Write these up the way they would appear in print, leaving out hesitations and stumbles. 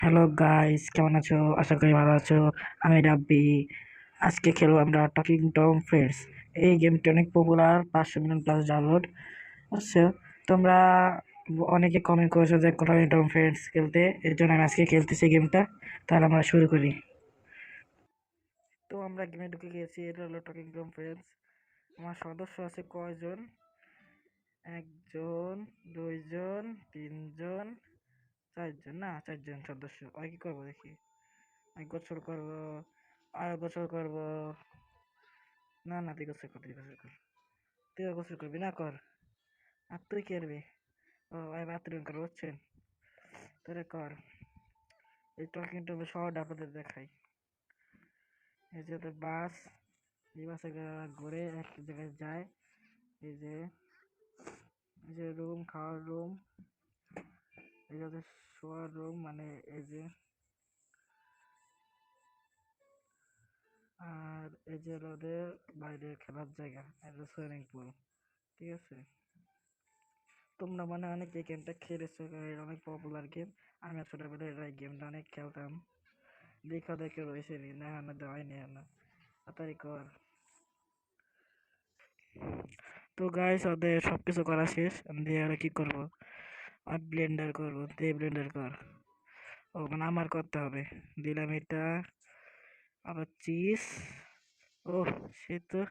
Hello guys, কেমন আছো? আশা করি ভালো আছো। আমি রাব্বি। আজকে খেলবো আমরা টকিং টম ফ্রেন্ডস। এই গেমটি অনেক পপুলার, 500 মিলিয়ন প্লাস ডাউনলোড। আচ্ছা, তোমরা অনেকে কমেন্ট করেছো যে টকিং টম ফ্রেন্ডস খেলতে, এর জন্য আমি আজকে খেলতেছি গেমটা। তাহলে আমরা শুরু করি। তো আমরা গেমে ঢুকে গেছি। এটা হলো টকিং টম ফ্রেন্ডস। আমার সদস্য আছে কয়জন? একজন, দুইজন, তিনজন, চারজন। না, চারজন সদস্য। আর কি করবো দেখি। এক গোসল করবো, আর গোসল করবো। না না, তুই গোসল কর, তুই গোসল কর। তুই গোসল করবি না? কর। আর তুই কি করবি? ও, আমি বাথরুম করবো, বুঝছেন? তোরে কর। এই টকিং টমের শহরটা আপনাদের দেখাই। এই যে তোর বাস, এই বাসে ঘুরে এক জায়গায় যায়। এই যে, এই যে রুম, খাওয়ার রুম, এই যে ওদের শোয়ার রুম, মানে এই যে। আর এই যে হলো ওদের বাইরে খেলার জায়গা, এটা সুইমিং পুল। ঠিক আছে, তোমরা মানে অনেক এই গেমটা খেলেছো, কারণ এটা অনেক পপুলার গেম। আমি ছোটবেলায় এই গেমটা অনেক খেলতাম। দেখা দেখে রয়েছে নি না, না দেওয়াই নেই না। তাড়াতাড়ি কর। তো গাইস, ওদের সবকিছু করা শেষ। আমি দিয়ে আর কি করবো? আর ব্লেন্ডার করবো, দিয়ে ব্লেন্ডার কর। ও মানে আমার করতে হবে। দিলাম এটা, আবার চিজ। ও, সে তো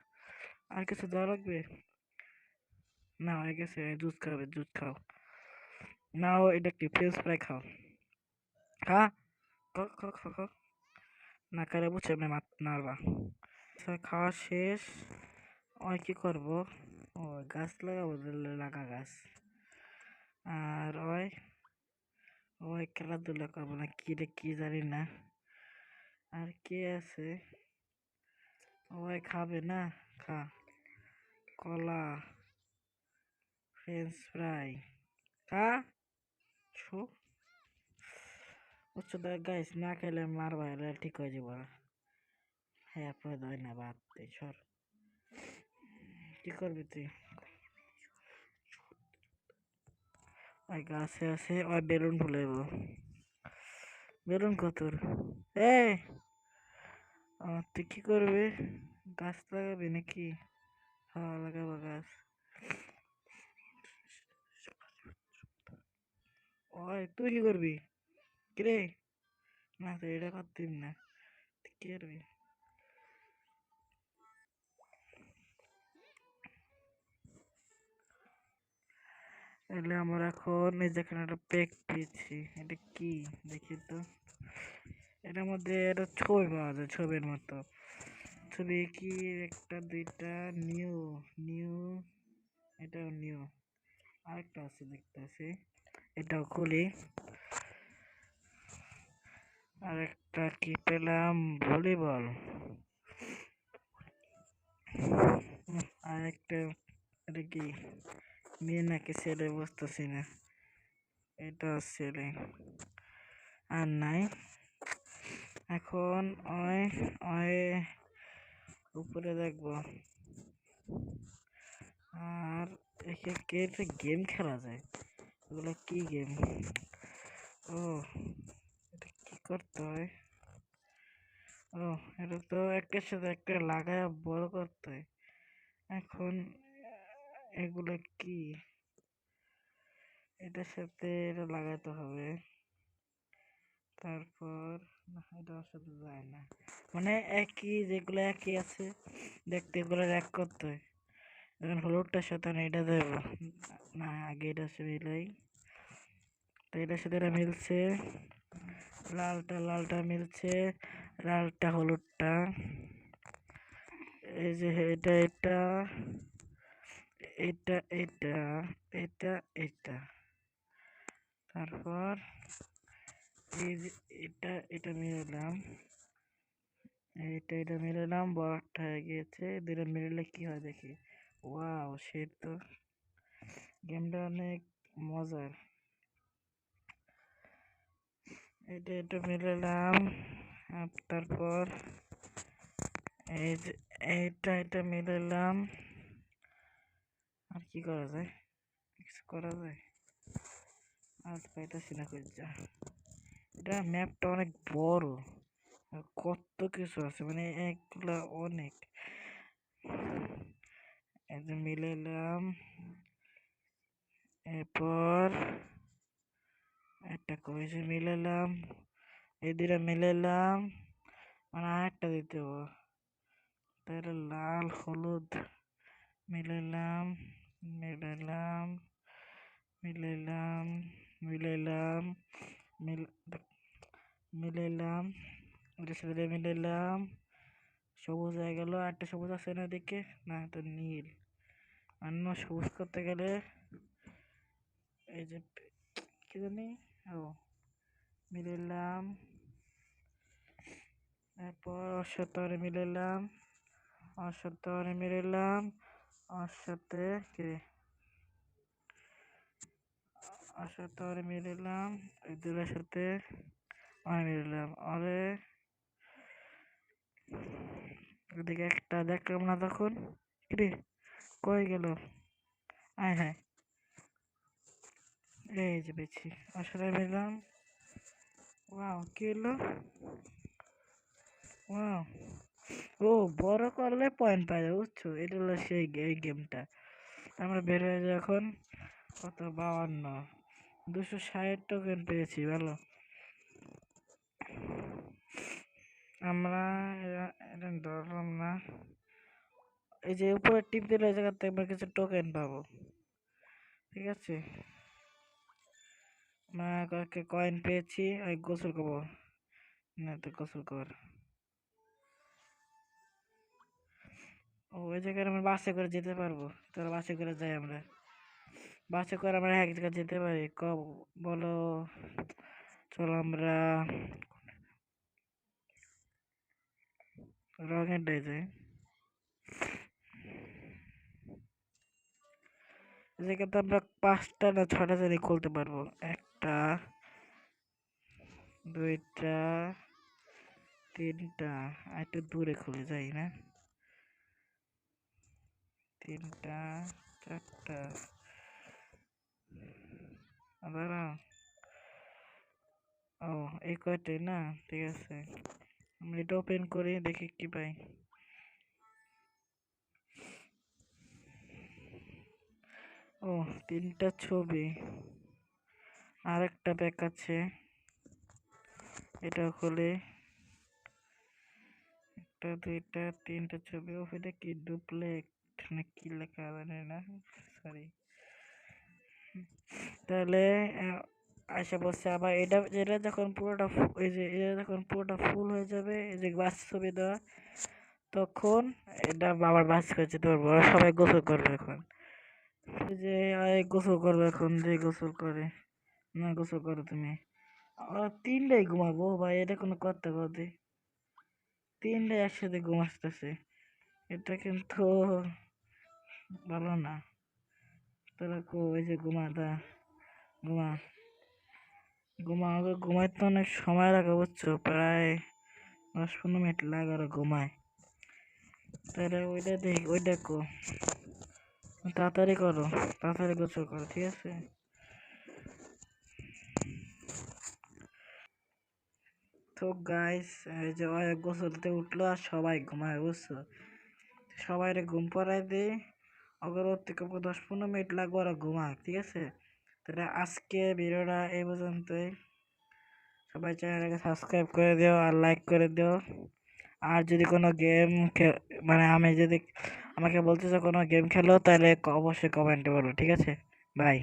আর কিছু দেওয়া লাগবে না? হয়ে গেছে। জুস খাবে, জুস খাও। নাও, এটা কি ফ্রেঞ্চ ফ্রাই খাও। খা, খাও খাও খাও খাও। না খাইলে বুঝছে এমনি মাত নাড়বা। খাওয়া শেষ। ওই কি করব? ও, গাছ লাগাবো, লাগা গাছ। আর ওই, ওই খেলাধুলা করবো না, কি রে কি জানি না। আর কে আছে? ওই খাবে না? খা। কলা, ফ্রেঞ্চ ফ্রাই, খা। ছু, বুঝছো তো গাইস, না খেলে মারবা, এলে ঠিক হয়ে যাবো। হ্যাঁ, আপনার দয় না বাদ দে, সর। কি করবি তুই? ওই গাছে আছে, ওই বেলুন ফুলাইব। বেলুন কতর? এই, তুই কি করবি? গাছ লাগাবি নাকি? হ্যাঁ, লাগাবো গাছ। ওই তুই কি করবি? কিরে? না, তুই এটা করতিস না। তুই কি করবি? তাহলে আমরা এখন এই যেখানে একটা পেক পেয়েছি, এটা কি দেখি তো। এটার মধ্যে একটা ছবি পাওয়া যায়, ছবির মতো। ছবি কি? একটা, দুইটা, নিউ, নিউ, এটাও নিউ। আরেকটা আছে দেখতেছি, এটাও খুলি। আরেকটা কি পেলাম? ভলিবল। আরেকটা, এটা কি? মেয়ে নাকি ছেলে বুঝতেছি না। এটা ছেলে। আর নাই। এখন ওই, ওই উপরে দেখবো। আর একে কে গেম খেলা যায়? এগুলো কি গেম? ও, এটা কি করতে হয়? ও, এটা তো একটার সাথে একটা লাগায় বড় করতে হয়। এখন এগুলো কি? এটার সাথে এটা লাগাতে হবে। তারপর না, এটার সাথে যায় না। মানে একই, যেগুলো একই আছে দেখতে, এগুলো এক করতে হয়। এখন হলুদটার সাথে আমি এটা দেবো। না, আগে এটার সাথে মিলাই। তো এটার সাথে এটা মিলছে। লালটা লালটা মিলছে। লালটা হলুদটা। এই যে এটা, এটা, এটা, এটা, এটা, এটা। তারপর এই যে এটা, এটা মিলালাম। এটা মিলালাম, বড়টা হয়ে গিয়েছে। দুটো মিলালে কি হয় দেখি। ওয়াও, সে তো গেমটা অনেক মজার। এটা মিলালাম। তারপর এই যে এটা মিলালাম। আর কি করা যায়? কিছু করা যায়? আর পাইতাছি না কই যা। এটা ম্যাপটা অনেক বড়, আর কত কিছু আছে, মানে এগুলা অনেক। এই যে মিলাইলাম, এরপর একটা কইছে মিলাইলাম, এই দুইটা মিলাইলাম, মানে আরেকটা দিতে হবে, তাহলে লাল হলুদ মিলাইলাম, মিলাইলাম, মিলাইলাম, মিলাইলাম, মিলাইলাম, এটার সাথে এটা মিলাইলাম, সবুজ হয়ে গেল। একটা সবুজ আছে না দিকে, না তো নীল, অন্য সবুজ করতে গেলে এই যে কি জানি, ও মিলাইলাম, এরপর ওর সাথে ওরে মিলাইলাম, ওর সাথে ওরে মিলাইলাম, ওর সাথে কি রে, ওর সাথে ওরে মিলাইলাম, এই দুটোর সাথে ওরে মিলাইলাম, ওরে ওদিকে একটা দেখলাম না তখন, কি রে কই গেল, আয় হ্যাঁ, এই যে পেয়েছি, ওর সাথে মিলাম। ওয়াও, কি হলো, ওয়াও, ও বড় করলে পয়েন্ট পাই যাবে, বুঝছো, এটা হলো সেই এই গেমটা। আমরা বের হয়ে যাই এখন, কত 52, 260 টোকেন পেয়েছি, ভালো। আমরা এটা ধরলাম না, এই যে উপরে টিপ দিলে এই জায়গাতে আমরা কিছু টোকেন পাবো, ঠিক আছে। আমরা কয়েকটা কয়েন পেয়েছি, ওই গোসল করবো, না তো গোসল কর। ও ওই জায়গায় আমরা বাসে করে যেতে পারবো, চলো বাসে করে যাই আমরা, বাসে করে আমরা এক জায়গায় যেতে পারি, বলো, চলো আমরা রঙের ডাই যাই। এই জায়গাতে আমরা 5টা না 6টা জানি খুলতে পারবো, একটা, দুইটা, তিনটা, আর একটু দূরে খুলে যাই না, তিনটা, চারটা, দাঁড়াও, ও এই কয়টাই না, ঠিক আছে, আমরা এটা ওপেন করি দেখি কি পাই। ও 3টা ছবি, আর একটা প্যাক আছে, এটা খুলে, একটা, দুইটা, 3টা ছবি, ও এটা কি ডুপ্লেট না কি লেখা জানি না, সরি। তাহলে আশা বলছে আবার এটা, এটা যখন পুরোটা এই যে এটা যখন পুরোটা ফুল হয়ে যাবে, এই যে বাস ছবি দেওয়া, তখন এটা আবার বাস করে যেতে পারবো, ওরা সবাই গোসল করবে এখন, এই যে গোসল করবে এখন, যে গোসল করে, না গোসল করো তুমি, ওরা 3টাই ঘুমাবো ভাই, এটা কোনো কথা কথা, 3টাই একসাথে ঘুমাচ্ছে, এটা কিন্তু ভালো না। তোরা ওই যে ঘুমা আমাকে ঘুমাইতে অনেক সময় লাগে, বুঝছো, প্রায় 10-15 মিনিট লাগে আর ঘুমায়। তাহলে ওইটা দেখ, ওই দেখো, তাড়াতাড়ি করো, তাড়াতাড়ি গোসল করো, ঠিক আছে। তো গাইস, এই যে গোসলতে উঠলো আর সবাই ঘুমায়, বুঝছো, সবাই ঘুম পাড়ায় দে, অগর থেকে 10-15 মিনিট লাগবে ওরা ঘুমাক, ঠিক আছে। তাহলে আজকে ভিডিওটা এই পর্যন্তই, সবাই চ্যানেলটাকে সাবস্ক্রাইব করে দিও আর লাইক করে দিও। আর যদি কোনো গেম মানে আমি যদি আমাকে বলতে চাও কোনো গেম খেলো, তাহলে অবশ্যই কমেন্টে বলো, ঠিক আছে। বাই।